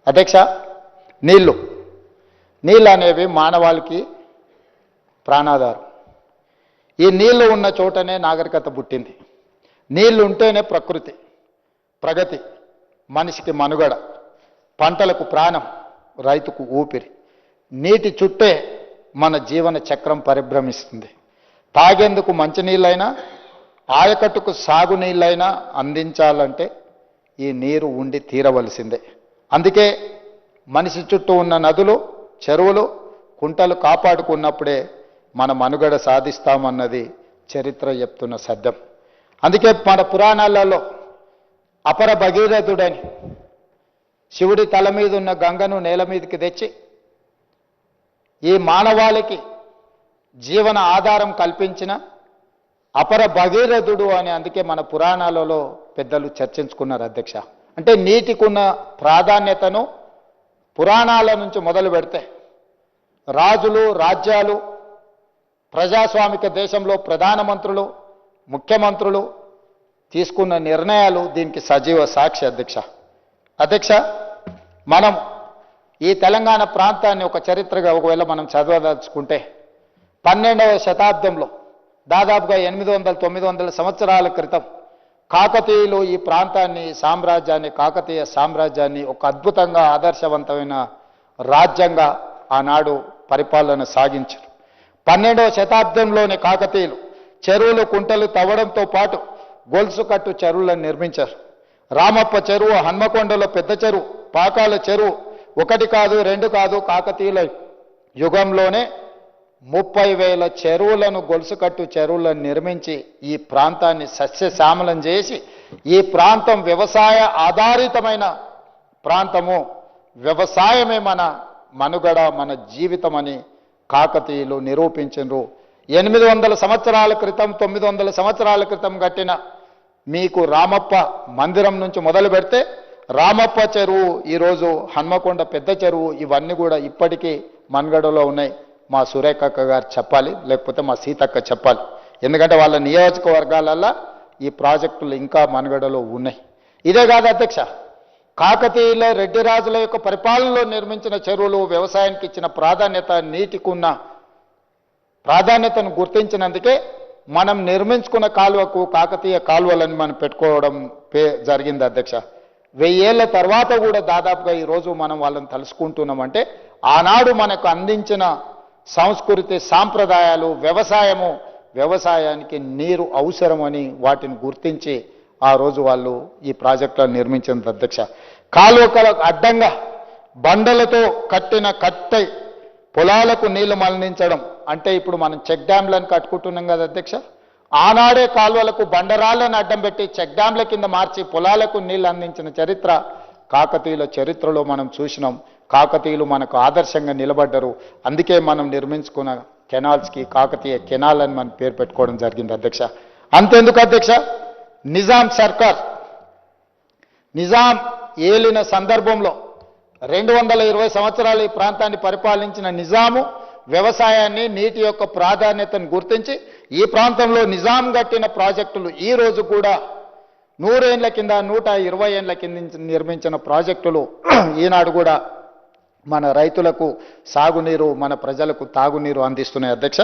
అధ్యక్ష, నీళ్ళు అనేవి మానవాళికి ప్రాణాధారం. ఈ నీళ్లు ఉన్న చోటనే నాగరికత పుట్టింది. నీళ్లు ఉంటేనే ప్రకృతి, ప్రగతి, మనిషికి మనుగడ, పంటలకు ప్రాణం, రైతుకు ఊపిరి. నీటి చుట్టే మన జీవన చక్రం పరిభ్రమిస్తుంది. తాగేందుకు మంచినీళ్ళైనా, ఆయకట్టుకు సాగునీళ్ళైనా అందించాలంటే ఈ నీరు ఉండి తీరవలసిందే. అందుకే మనిషి చుట్టూ ఉన్న నదులు, చెరువులు, కుంటలు కాపాడుకున్నప్పుడే మన మనుగడ సాధిస్తామన్నది చరిత్ర చెప్తున్న సత్యం. అందుకే మన పురాణాలలో అపర భగీరథుడని శివుడి తల మీద ఉన్న గంగను నేల మీదకి తెచ్చి ఈ మానవాళికి జీవన ఆధారం కల్పించిన అపర భగీరథుడు అని అందుకే మన పురాణాలలో పెద్దలు చర్చించుకున్నారు అధ్యక్ష. అంటే నీటికున్న ప్రాధాన్యతను పురాణాల నుంచి మొదలు పెడితే రాజులు, రాజ్యాలు, ప్రజాస్వామిక దేశంలో ప్రధానమంత్రులు, ముఖ్యమంత్రులు తీసుకున్న నిర్ణయాలు దీనికి సజీవ సాక్షి అధ్యక్ష. మనం ఈ తెలంగాణ ప్రాంతాన్ని ఒక చరిత్రగా ఒకవేళ మనం చదవదలుచుకుంటే 12వ శతాబ్దంలో దాదాపుగా 800-900 సంవత్సరాల క్రితం కాకతీయులు ఈ ప్రాంతాన్ని, సామ్రాజ్యాన్ని, కాకతీయ సామ్రాజ్యాన్ని ఒక అద్భుతంగా ఆదర్శవంతమైన రాజ్యంగా ఆనాడు పరిపాలన సాగించారు. 12వ శతాబ్దంలోని కాకతీయులు చెరువులు, కుంటలు తవ్వడంతో పాటు గొలుసు కట్టు చెరువులను నిర్మించారు. రామప్ప చెరువు, హన్మకొండలో పెద్ద చెరువు, పాకాల చెరువు, 1 కాదు 2 కాదు, కాకతీయుల యుగంలోనే 30,000 చెరువులను, గొలుసు కట్టు చెరువులను నిర్మించి ఈ ప్రాంతాన్ని సస్యశ్యామలం చేసి ఈ ప్రాంతం వ్యవసాయ ఆధారితమైన ప్రాంతము, వ్యవసాయమే మన మనుగడ, మన జీవితం అని కాకతీయులు నిరూపించారు. 800 సంవత్సరాల క్రితం, 900 సంవత్సరాల క్రితం కట్టిన మీకు రామప్ప మందిరం నుంచి మొదలు పెడితే రామప్ప చెరువు, ఈరోజు హన్మకొండ పెద్ద చెరువు, ఇవన్నీ కూడా ఇప్పటికీ మనుగడలో ఉన్నాయి. మా సురేఖక్క గారు చెప్పాలి, లేకపోతే మా సీతక్క చెప్పాలి. ఎందుకంటే వాళ్ళ నియోజకవర్గాలల్లో ఈ ప్రాజెక్టులు ఇంకా మనుగడలో ఉన్నాయి. ఇదే కాదు అధ్యక్ష, కాకతీయుల, రెడ్డి రాజుల యొక్క పరిపాలనలో నిర్మించిన చెరువులు, వ్యవసాయానికి ఇచ్చిన ప్రాధాన్యత, నీటికున్న ప్రాధాన్యతను గుర్తించినందుకే మనం నిర్మించుకున్న కాలువకు కాకతీయ కాలువలను మనం పెట్టుకోవడం జరిగింది అధ్యక్ష. 1000 ఏళ్ల తర్వాత కూడా దాదాపుగా ఈరోజు మనం వాళ్ళని తలుసుకుంటున్నామంటే ఆనాడు మనకు అందించిన సంస్కృతి, సాంప్రదాయాలు, వ్యవసాయానికి నీరు అవసరమని వాటిని గుర్తించి ఆ రోజు వాళ్ళు ఈ ప్రాజెక్టులను నిర్మించింది అధ్యక్ష. కాలువలకు అడ్డంగా బండలతో కట్టిన కట్టె పొలాలకు నీళ్లు మళ్లించడం అంటే ఇప్పుడు మనం చెక్ డ్యాంలను కట్టుకుంటున్నాం కదా అధ్యక్ష. ఆనాడే కాలువలకు బండరాళ్లను అడ్డం పెట్టి చెక్ డ్యాంల కింద మార్చి పొలాలకు నీళ్లు అందించిన చరిత్ర కాకతీయుల చరిత్రలో మనం చూసినాం. కాకతీయులు మనకు ఆదర్శంగా నిలబడ్డరు. అందుకే మనం నిర్మించుకున్న కెనాల్స్కి కాకతీయ కెనాల్ అని మనం పేరు పెట్టుకోవడం జరిగింది అధ్యక్ష. అంతెందుకు అధ్యక్ష, నిజాం ఏలిన సందర్భంలో 220 సంవత్సరాలు ఈ ప్రాంతాన్ని పరిపాలించిన నిజాము వ్యవసాయాన్ని, నీటి యొక్క ప్రాధాన్యతను గుర్తించి ఈ ప్రాంతంలో నిజాం కట్టిన ప్రాజెక్టులు ఈ రోజు కూడా 100 ఏళ్ల కింద, 120 ఏళ్ల కింద నిర్మించిన ప్రాజెక్టులు ఈనాడు కూడా మన రైతులకు సాగునీరు, మన ప్రజలకు తాగునీరు అందిస్తున్నాయి అధ్యక్ష.